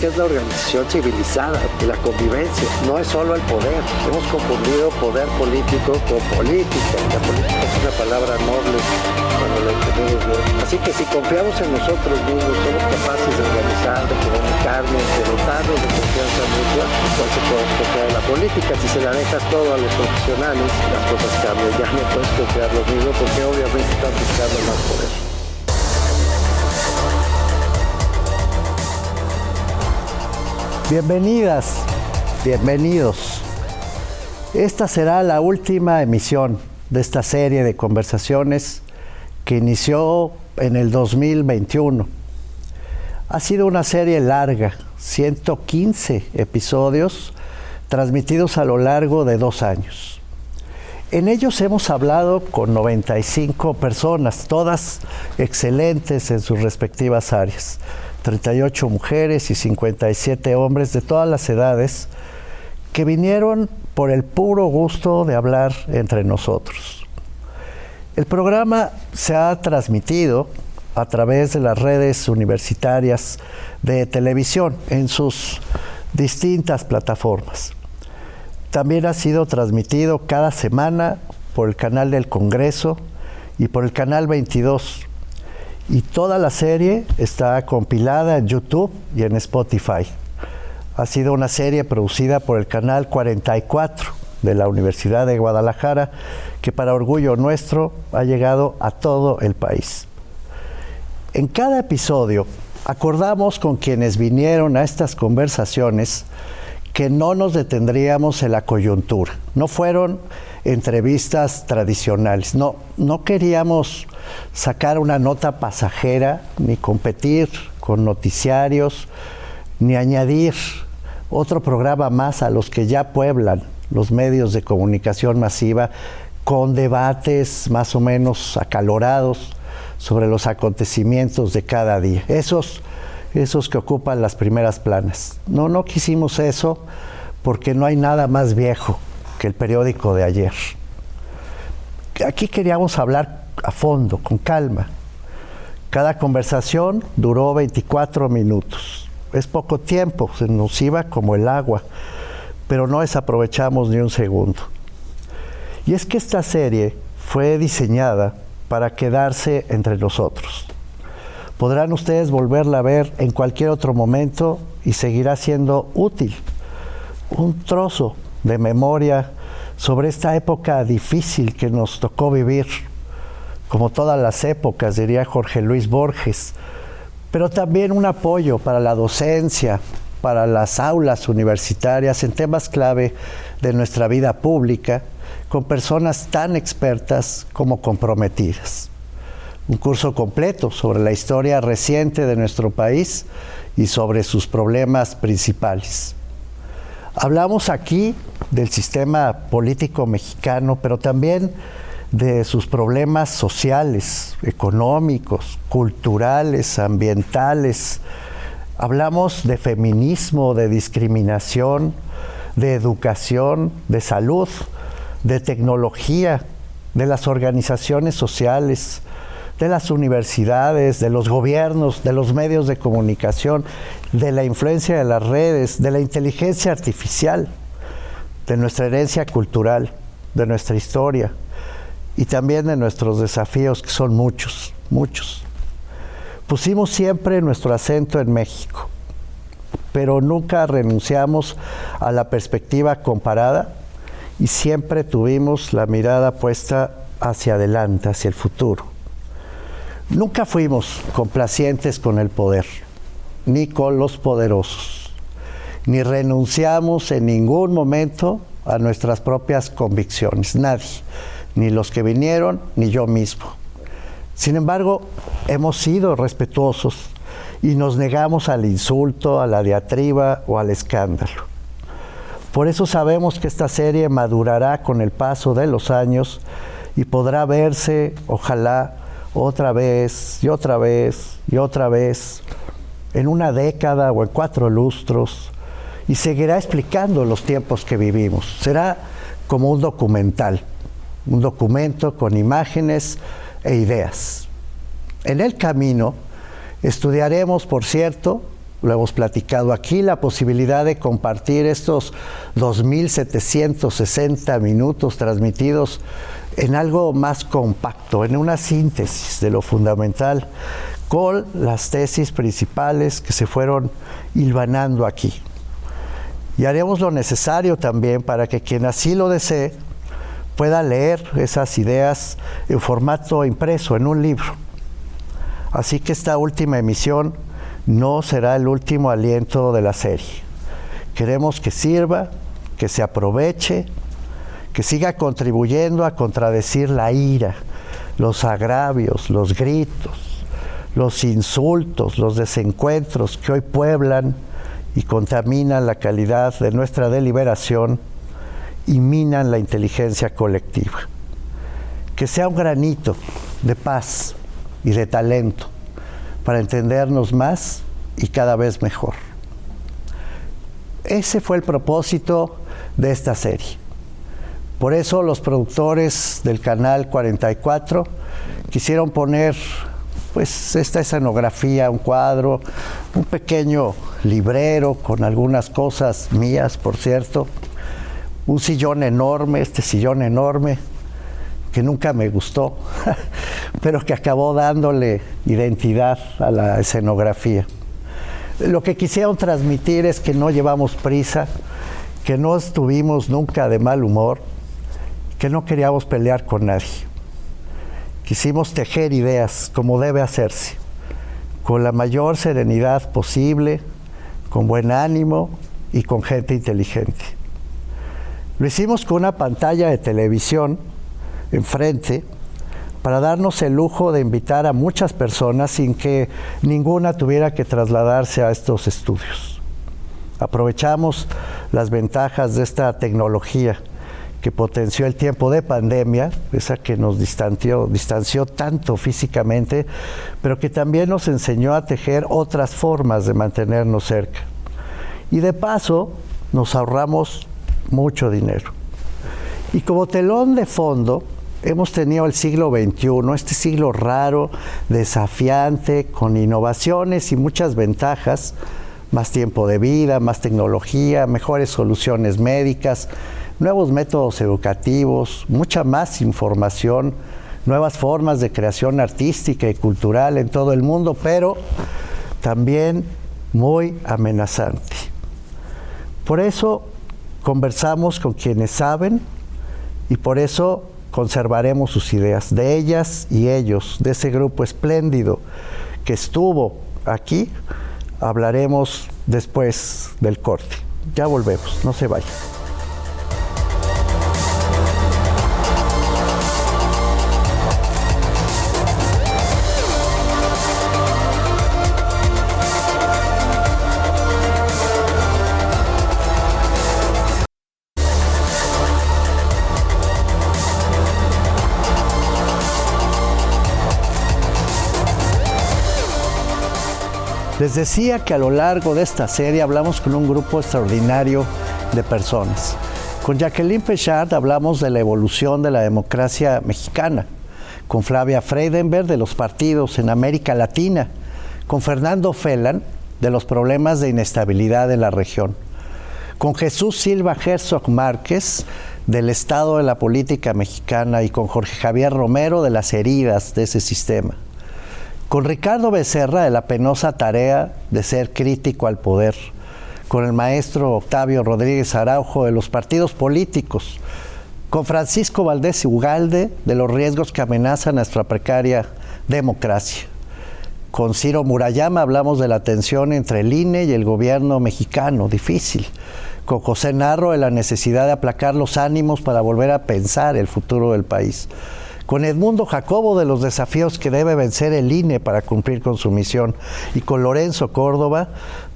que es la organización civilizada y la convivencia, no es solo el poder. Hemos confundido poder político con política. La política es una palabra noble cuando la entendemos bien. Así que si confiamos en nosotros mismos, somos capaces de organizar, de comunicarnos, de dotarnos de confianza mutua, entonces podemos confiar en la política. Si se la dejas todo a los profesionales, las cosas cambian. Ya no puedes confiar lo mismo porque obviamente están buscando más poder. Bienvenidas, bienvenidos. Esta será la última emisión de esta serie de conversaciones que inició en el 2021. Ha sido una serie larga, 115 episodios transmitidos a lo largo de 2 años. En ellos hemos hablado con 95 personas, todas excelentes en sus respectivas áreas. 38 mujeres y 57 hombres de todas las edades que vinieron por el puro gusto de hablar entre nosotros. El programa se ha transmitido a través de las redes universitarias de televisión en sus distintas plataformas. También ha sido transmitido cada semana por el canal del Congreso y por el canal 22. Y toda la serie está compilada en YouTube y en Spotify. Ha sido una serie producida por el canal 44 de la Universidad de Guadalajara, que para orgullo nuestro ha llegado a todo el país. En cada episodio acordamos con quienes vinieron a estas conversaciones que no nos detendríamos en la coyuntura. No fueron entrevistas tradicionales. No queríamos sacar una nota pasajera, ni competir con noticiarios, ni añadir otro programa más a los que ya pueblan los medios de comunicación masiva con debates más o menos acalorados sobre los acontecimientos de cada día. Esos que ocupan las primeras planas. No quisimos eso porque no hay nada más viejo que el periódico de ayer. Aquí queríamos hablar a fondo, con calma. Cada conversación duró 24 minutos. Es poco tiempo, se nos iba como el agua, pero no desaprovechamos ni un segundo. Y es que esta serie fue diseñada para quedarse entre nosotros. Podrán ustedes volverla a ver en cualquier otro momento y seguirá siendo útil. Un trozo de memoria sobre esta época difícil que nos tocó vivir, como todas las épocas, diría Jorge Luis Borges, pero también un apoyo para la docencia, para las aulas universitarias en temas clave de nuestra vida pública, con personas tan expertas como comprometidas. Un curso completo sobre la historia reciente de nuestro país y sobre sus problemas principales. Hablamos aquí del sistema político mexicano, pero también de sus problemas sociales, económicos, culturales, ambientales. Hablamos de feminismo, de discriminación, de educación, de salud, de tecnología, de las organizaciones sociales, de las universidades, de los gobiernos, de los medios de comunicación, de la influencia de las redes, de la inteligencia artificial, de nuestra herencia cultural, de nuestra historia y también de nuestros desafíos, que son muchos, muchos. Pusimos siempre nuestro acento en México, pero nunca renunciamos a la perspectiva comparada y siempre tuvimos la mirada puesta hacia adelante, hacia el futuro. Nunca fuimos complacientes con el poder, ni con los poderosos, ni renunciamos en ningún momento a nuestras propias convicciones, nadie, ni los que vinieron, ni yo mismo. Sin embargo, hemos sido respetuosos y nos negamos al insulto, a la diatriba o al escándalo. Por eso sabemos que esta serie madurará con el paso de los años y podrá verse, ojalá, otra vez y otra vez y otra vez, en una década o en 4 lustros, y seguirá explicando los tiempos que vivimos. Será como un documental, un documento con imágenes e ideas. En el camino estudiaremos, por cierto, lo hemos platicado aquí, la posibilidad de compartir estos 2.760 minutos transmitidos en algo más compacto, en una síntesis de lo fundamental, con las tesis principales que se fueron hilvanando aquí. Y haremos lo necesario también para que quien así lo desee pueda leer esas ideas en formato impreso, en un libro. Así que esta última emisión no será el último aliento de la serie. Queremos que sirva, que se aproveche, que siga contribuyendo a contradecir la ira, los agravios, los gritos, los insultos, los desencuentros que hoy pueblan y contaminan la calidad de nuestra deliberación y minan la inteligencia colectiva. Que sea un granito de paz y de talento para entendernos más y cada vez mejor. Ese fue el propósito de esta serie. Por eso los productores del Canal 44 quisieron poner pues esta escenografía, un cuadro, un pequeño librero con algunas cosas mías, por cierto, un sillón enorme, este sillón enorme, que nunca me gustó, pero que acabó dándole identidad a la escenografía. Lo que quisieron transmitir es que no llevamos prisa, que no estuvimos nunca de mal humor, que no queríamos pelear con nadie. Quisimos tejer ideas como debe hacerse, con la mayor serenidad posible, con buen ánimo y con gente inteligente. Lo hicimos con una pantalla de televisión enfrente para darnos el lujo de invitar a muchas personas sin que ninguna tuviera que trasladarse a estos estudios. Aprovechamos las ventajas de esta tecnología que potenció el tiempo de pandemia, esa que nos distanció tanto físicamente, pero que también nos enseñó a tejer otras formas de mantenernos cerca. Y de paso, nos ahorramos mucho dinero. Y como telón de fondo, hemos tenido el siglo XXI, este siglo raro, desafiante, con innovaciones y muchas ventajas, más tiempo de vida, más tecnología, mejores soluciones médicas, nuevos métodos educativos, mucha más información, nuevas formas de creación artística y cultural en todo el mundo, pero también muy amenazante. Por eso conversamos con quienes saben y por eso conservaremos sus ideas, de ellas y ellos, de ese grupo espléndido que estuvo aquí. Hablaremos después del corte. Ya volvemos, no se vayan. Les decía que a lo largo de esta serie hablamos con un grupo extraordinario de personas. Con Jacqueline Pechard hablamos de la evolución de la democracia mexicana, con Flavia Freidenberg de los partidos en América Latina, con Fernando Felan de los problemas de inestabilidad en la región, con Jesús Silva Herzog Márquez del estado de la política mexicana y con Jorge Javier Romero de las heridas de ese sistema, con Ricardo Becerra de la penosa tarea de ser crítico al poder, con el maestro Octavio Rodríguez Araujo de los partidos políticos, con Francisco Valdés Ugalde de los riesgos que amenazan nuestra precaria democracia. Con Ciro Murayama hablamos de la tensión entre el INE y el gobierno mexicano, difícil. Con José Narro de la necesidad de aplacar los ánimos para volver a pensar el futuro del país. Con Edmundo Jacobo de los desafíos que debe vencer el INE para cumplir con su misión, y con Lorenzo Córdoba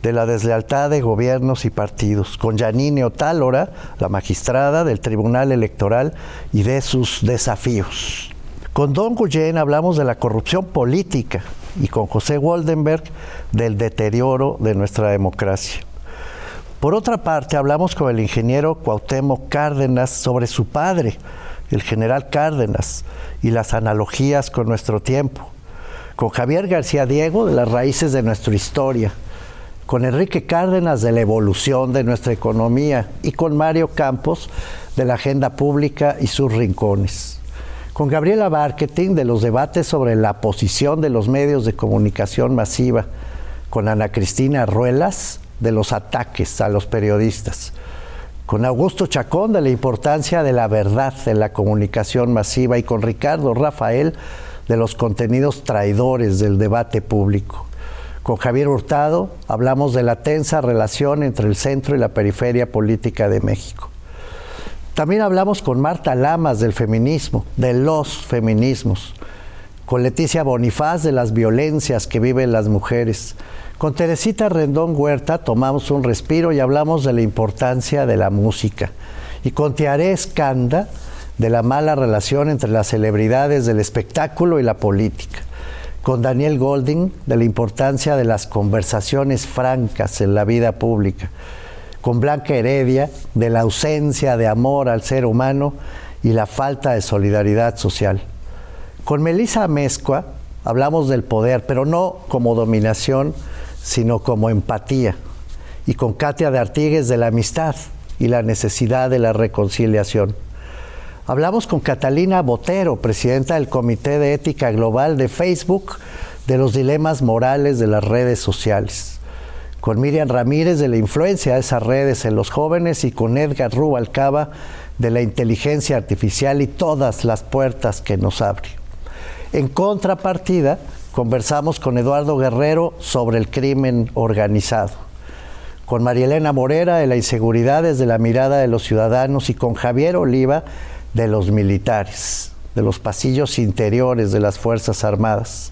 de la deslealtad de gobiernos y partidos, con Yanine Otálora, la magistrada del Tribunal Electoral, y de sus desafíos. Con Don Guillén hablamos de la corrupción política y con José Woldenberg del deterioro de nuestra democracia. Por otra parte, hablamos con el ingeniero Cuauhtémoc Cárdenas sobre su padre, el general Cárdenas, y las analogías con nuestro tiempo. Con Javier García Diego de las raíces de nuestra historia, con Enrique Cárdenas de la evolución de nuestra economía y con Mario Campos de la agenda pública y sus rincones. Con Gabriela Marketing de los debates sobre la posición de los medios de comunicación masiva, con Ana Cristina Ruelas de los ataques a los periodistas, con Augusto Chacón de la importancia de la verdad en la comunicación masiva y con Ricardo Rafael de los contenidos traidores del debate público. Con Javier Hurtado hablamos de la tensa relación entre el centro y la periferia política de México. También hablamos con Marta Lamas del feminismo, de los feminismos, con Leticia Bonifaz de las violencias que viven las mujeres. Con Teresita Rendón Huerta tomamos un respiro y hablamos de la importancia de la música. Y con Tiaré Escanda de la mala relación entre las celebridades del espectáculo y la política. Con Daniel Golding de la importancia de las conversaciones francas en la vida pública. Con Blanca Heredia de la ausencia de amor al ser humano y la falta de solidaridad social. Con Melissa Amezcua hablamos del poder, pero no como dominación, sino como empatía. Y con Katia de Artigues de la amistad y la necesidad de la reconciliación. Hablamos con Catalina Botero, presidenta del Comité de Ética Global de Facebook, de los dilemas morales de las redes sociales. Con Miriam Ramírez de la influencia de esas redes en los jóvenes y con Edgar Rubalcaba de la inteligencia artificial y todas las puertas que nos abre. En contrapartida, conversamos con Eduardo Guerrero sobre el crimen organizado, con María Elena Morera de la inseguridad desde la mirada de los ciudadanos y con Javier Oliva de los militares, de los pasillos interiores de las Fuerzas Armadas.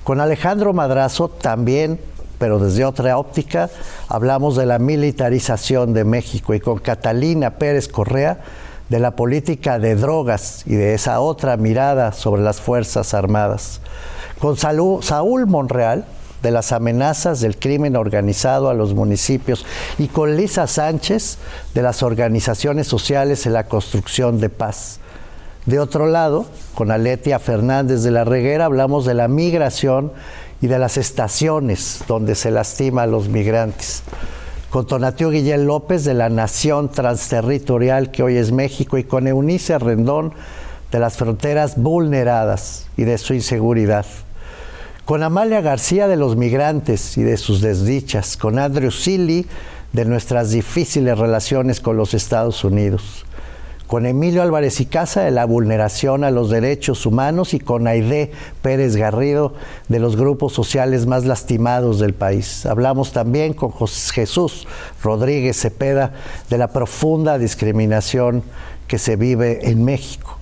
Con Alejandro Madrazo también, pero desde otra óptica, hablamos de la militarización de México y con Catalina Pérez Correa de la política de drogas y de esa otra mirada sobre las Fuerzas Armadas. Con Saúl Monreal de las amenazas del crimen organizado a los municipios y con Lisa Sánchez de las organizaciones sociales en la construcción de paz. De otro lado, con Aletia Fernández de la Reguera hablamos de la migración y de las estaciones donde se lastima a los migrantes. Con Tonatiuh Guillén López de la nación transterritorial que hoy es México y con Eunice Rendón de las fronteras vulneradas y de su inseguridad. Con Amalia García de los migrantes y de sus desdichas. Con Andrew Seeley de nuestras difíciles relaciones con los Estados Unidos. Con Emilio Álvarez y Casa de la vulneración a los derechos humanos y con Aidé Pérez Garrido de los grupos sociales más lastimados del país. Hablamos también con Jesús Rodríguez Cepeda de la profunda discriminación que se vive en México.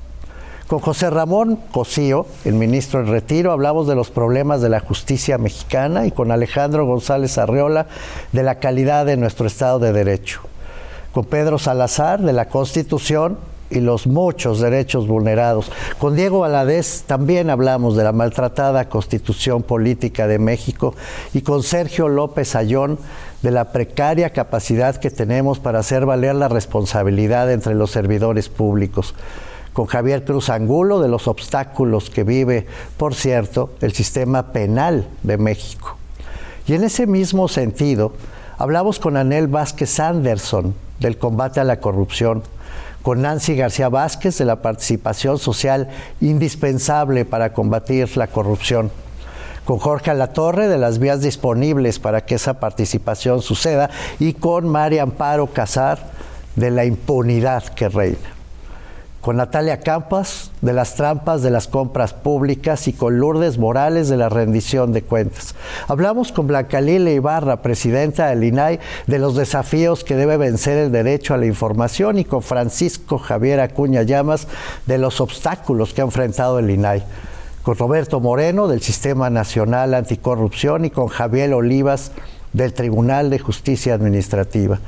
Con José Ramón Cosío, el ministro en retiro, hablamos de los problemas de la justicia mexicana y con Alejandro González Arreola de la calidad de nuestro Estado de Derecho. Con Pedro Salazar de la Constitución y los muchos derechos vulnerados. Con Diego Valadez también hablamos de la maltratada Constitución Política de México y con Sergio López Ayón de la precaria capacidad que tenemos para hacer valer la responsabilidad entre los servidores públicos. Con Javier Cruz Angulo de los obstáculos que vive, por cierto, el sistema penal de México. Y en ese mismo sentido, hablamos con Anel Vázquez Anderson del combate a la corrupción, con Nancy García Vázquez de la participación social indispensable para combatir la corrupción, con Jorge Alatorre de las vías disponibles para que esa participación suceda y con María Amparo Casar de la impunidad que reina. Con Natalia Campas de las trampas de las compras públicas y con Lourdes Morales de la rendición de cuentas. Hablamos con Blanca Lila Ibarra, presidenta del INAI, de los desafíos que debe vencer el derecho a la información y con Francisco Javier Acuña Llamas de los obstáculos que ha enfrentado el INAI. Con Roberto Moreno del Sistema Nacional Anticorrupción y con Javier Olivas del Tribunal de Justicia Administrativa.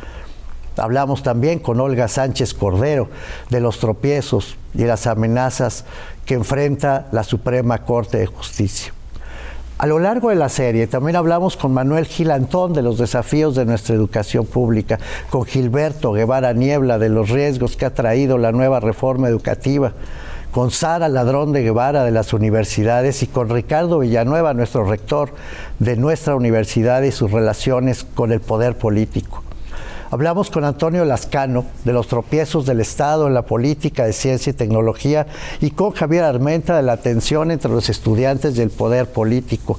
Hablamos también con Olga Sánchez Cordero de los tropiezos y las amenazas que enfrenta la Suprema Corte de Justicia. A lo largo de la serie también hablamos con Manuel Gil Antón de los desafíos de nuestra educación pública, con Gilberto Guevara Niebla de los riesgos que ha traído la nueva reforma educativa, con Sara Ladrón de Guevara de las universidades y con Ricardo Villanueva, nuestro rector de nuestra universidad y sus relaciones con el poder político. Hablamos con Antonio Lascano de los tropiezos del Estado en la política de ciencia y tecnología y con Javier Armenta de la tensión entre los estudiantes y el poder político.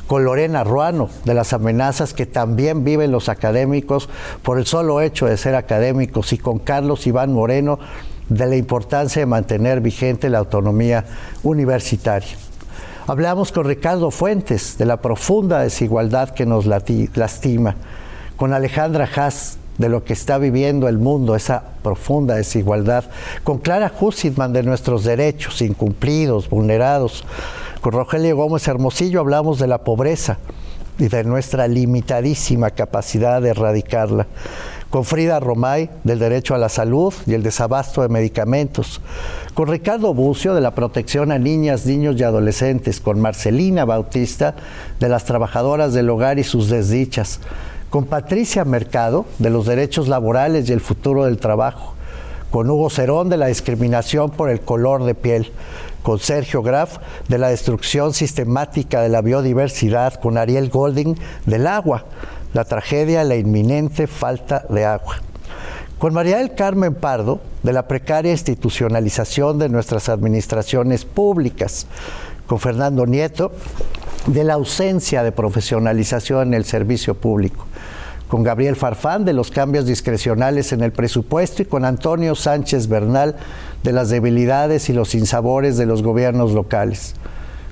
Con Lorena Ruano de las amenazas que también viven los académicos por el solo hecho de ser académicos y con Carlos Iván Moreno de la importancia de mantener vigente la autonomía universitaria. Hablamos con Ricardo Fuentes de la profunda desigualdad que nos lastima, con Alejandra Haas de lo que está viviendo el mundo, esa profunda desigualdad, con Clara Hussitman de nuestros derechos incumplidos, vulnerados. Con Rogelio Gómez Hermosillo hablamos de la pobreza y de nuestra limitadísima capacidad de erradicarla. Con Frida Romay del derecho a la salud y el desabasto de medicamentos. Con Ricardo Bucio de la protección a niñas, niños y adolescentes. Con Marcelina Bautista de las trabajadoras del hogar y sus desdichas. Con Patricia Mercado de los derechos laborales y el futuro del trabajo. Con Hugo Cerón de la discriminación por el color de piel. Con Sergio Graf de la destrucción sistemática de la biodiversidad. Con Ariel Golding del agua, la tragedia, la inminente falta de agua. Con María del Carmen Pardo de la precaria institucionalización de nuestras administraciones públicas. Con Fernando Nieto de la ausencia de profesionalización en el servicio público. Con Gabriel Farfán de los cambios discrecionales en el presupuesto y con Antonio Sánchez Bernal de las debilidades y los sinsabores de los gobiernos locales.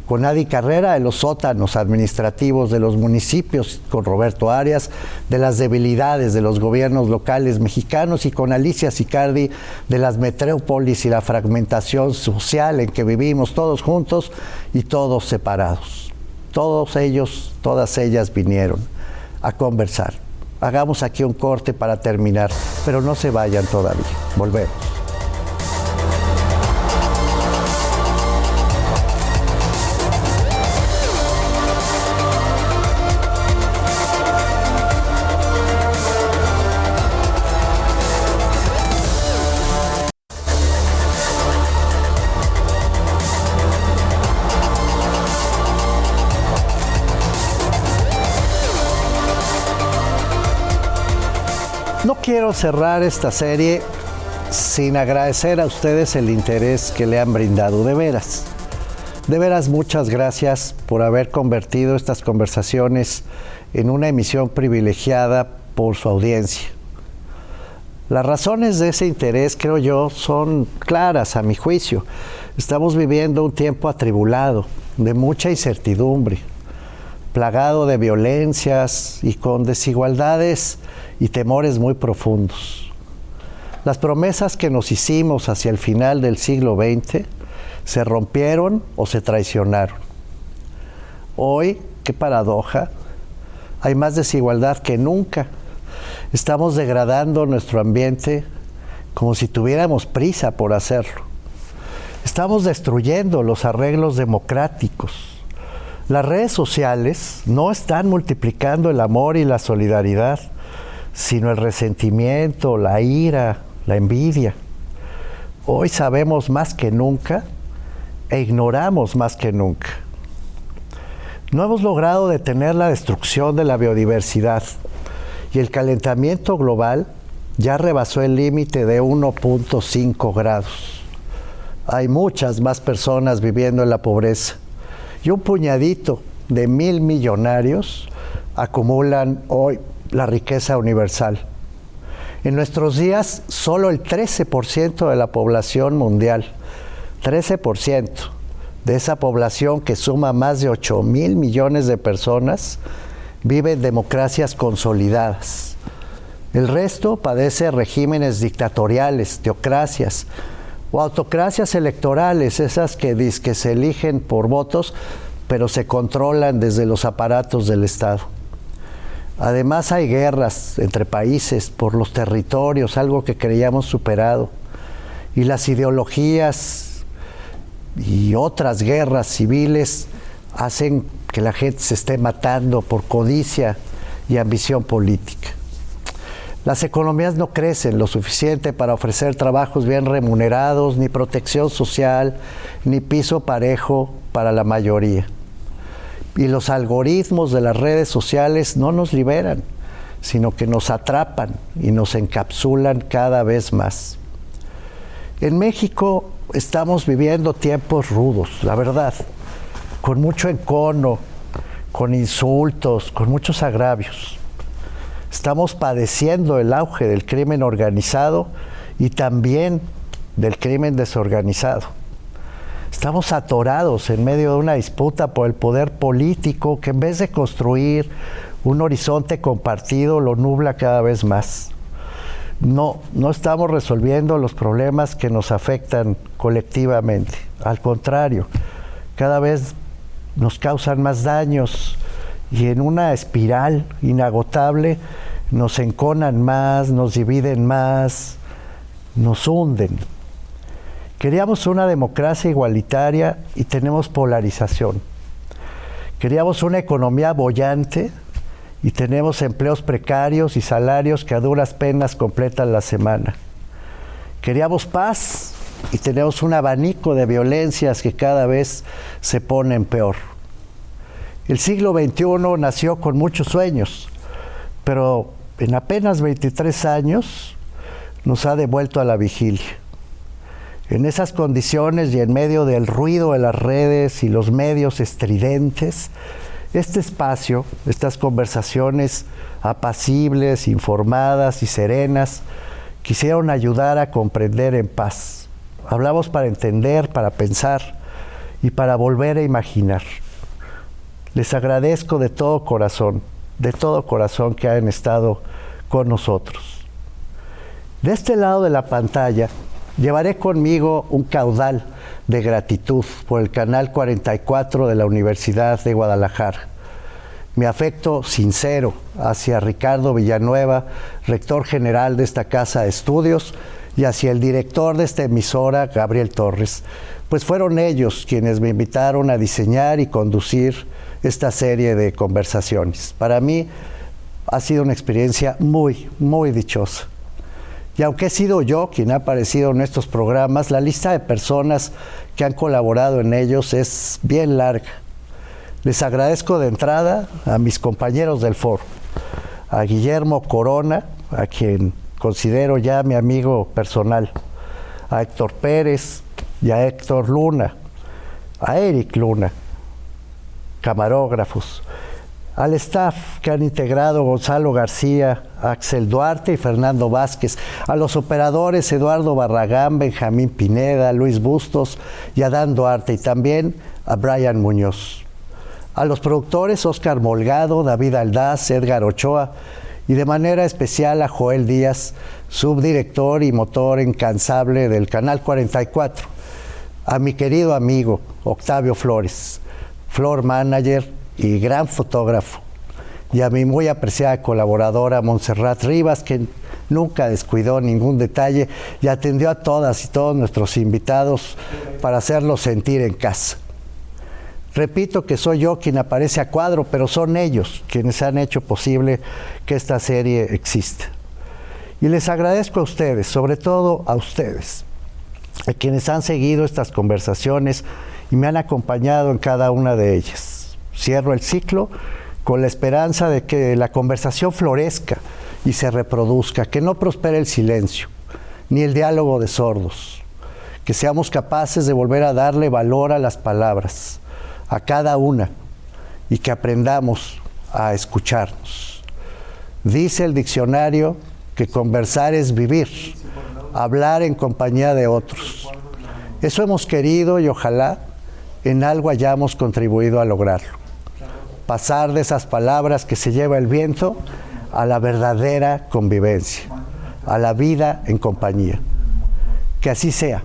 Con Adi Carrera de los sótanos administrativos de los municipios, con Roberto Arias de las debilidades de los gobiernos locales mexicanos y con Alicia Sicardi de las metrópolis y la fragmentación social en que vivimos todos juntos y todos separados. Todos ellos, todas ellas vinieron a conversar. Hagamos aquí un corte para terminar, pero no se vayan todavía. Volvemos. No quiero cerrar esta serie sin agradecer a ustedes el interés que le han brindado. De veras muchas gracias por haber convertido estas conversaciones en una emisión privilegiada por su audiencia. Las razones de ese interés, creo yo, son claras a mi juicio. Estamos viviendo un tiempo atribulado, de mucha incertidumbre, plagado de violencias y con desigualdades y temores muy profundos. Las promesas que nos hicimos hacia el final del siglo XX se rompieron o se traicionaron. Hoy, qué paradoja, hay más desigualdad que nunca. Estamos degradando nuestro ambiente como si tuviéramos prisa por hacerlo. Estamos destruyendo los arreglos democráticos. Las redes sociales no están multiplicando el amor y la solidaridad, sino el resentimiento, la ira, la envidia. Hoy sabemos más que nunca e ignoramos más que nunca. No hemos logrado detener la destrucción de la biodiversidad y el calentamiento global ya rebasó el límite de 1.5 grados. Hay muchas más personas viviendo en la pobreza y un puñadito de 1,000 millonarios acumulan hoy la riqueza universal. En nuestros días, solo el 13% de la población mundial, 13% de esa población que suma más de 8,000 millones de personas, vive en democracias consolidadas. El resto padece regímenes dictatoriales, teocracias o autocracias electorales, esas que se eligen por votos, pero se controlan desde los aparatos del Estado. Además hay guerras entre países por los territorios, algo que creíamos superado. Y las ideologías y otras guerras civiles hacen que la gente se esté matando por codicia y ambición política. Las economías no crecen lo suficiente para ofrecer trabajos bien remunerados, ni protección social, ni piso parejo para la mayoría. Y los algoritmos de las redes sociales no nos liberan, sino que nos atrapan y nos encapsulan cada vez más. En México estamos viviendo tiempos rudos, la verdad, con mucho encono, con insultos, con muchos agravios. Estamos padeciendo el auge del crimen organizado y también del crimen desorganizado. Estamos atorados en medio de una disputa por el poder político que en vez de construir un horizonte compartido lo nubla cada vez más. No estamos resolviendo los problemas que nos afectan colectivamente. Al contrario, cada vez nos causan más daños y en una espiral inagotable nos enconan más, nos dividen más, nos hunden. Queríamos una democracia igualitaria y tenemos polarización. Queríamos una economía boyante y tenemos empleos precarios y salarios que a duras penas completan la semana. Queríamos paz y tenemos un abanico de violencias que cada vez se ponen peor. El siglo XXI nació con muchos sueños, pero en apenas 23 años nos ha devuelto a la vigilia. En esas condiciones y en medio del ruido de las redes y los medios estridentes, este espacio, estas conversaciones apacibles, informadas y serenas, quisieron ayudar a comprender en paz. Hablamos para entender, para pensar y para volver a imaginar. Les agradezco de todo corazón que hayan estado con nosotros. De este lado de la pantalla, llevaré conmigo un caudal de gratitud por el Canal 44 de la Universidad de Guadalajara. Mi afecto sincero hacia Ricardo Villanueva, rector general de esta casa de estudios, y hacia el director de esta emisora, Gabriel Torres, pues fueron ellos quienes me invitaron a diseñar y conducir esta serie de conversaciones. Para mí ha sido una experiencia muy, muy dichosa. Y aunque he sido yo quien ha aparecido en estos programas, la lista de personas que han colaborado en ellos es bien larga. Les agradezco de entrada a mis compañeros del foro, a Guillermo Corona, a quien considero ya mi amigo personal, a Héctor Pérez y a Héctor Luna, a Eric Luna, camarógrafos, al staff que han integrado Gonzalo García, Axel Duarte y Fernando Vázquez, a los operadores Eduardo Barragán, Benjamín Pineda, Luis Bustos y Adán Duarte, y también a Brian Muñoz. A los productores Óscar Molgado, David Aldaz, Edgar Ochoa, y de manera especial a Joel Díaz, subdirector y motor incansable del Canal 44, a mi querido amigo Octavio Flores, floor manager y gran fotógrafo, y a mi muy apreciada colaboradora Montserrat Rivas, que nunca descuidó ningún detalle y atendió a todas y todos nuestros invitados para hacerlos sentir en casa. Repito que soy yo quien aparece a cuadro, pero son ellos quienes han hecho posible que esta serie exista. Y les agradezco a ustedes, sobre todo a ustedes, a quienes han seguido estas conversaciones y me han acompañado en cada una de ellas. Cierro el ciclo con la esperanza de que la conversación florezca y se reproduzca, que no prospere el silencio, ni el diálogo de sordos, que seamos capaces de volver a darle valor a las palabras, a cada una, y que aprendamos a escucharnos. Dice el diccionario que conversar es vivir, hablar en compañía de otros. Eso hemos querido y ojalá en algo hayamos contribuido a lograrlo. Pasar de esas palabras que se lleva el viento a la verdadera convivencia, a la vida en compañía. Que así sea.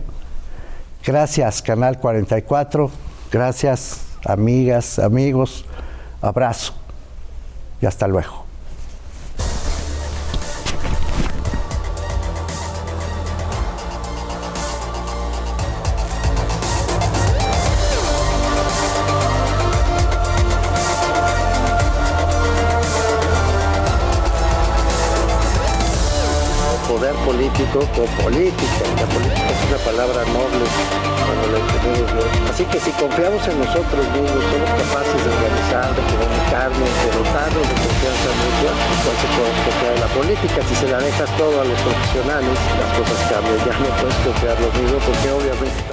Gracias, Canal 44. Gracias, amigas, amigos. Abrazo y hasta luego. poder político con política. La política es una palabra noble cuando la entendemos bien. Así que si confiamos en nosotros mismos, somos capaces de organizar, de comunicarnos, de dotarnos de confianza mutua, entonces podemos confiar en la política. Si se la dejas todo a los profesionales, las cosas cambian. Ya no puedes confiar lo mismo porque obviamente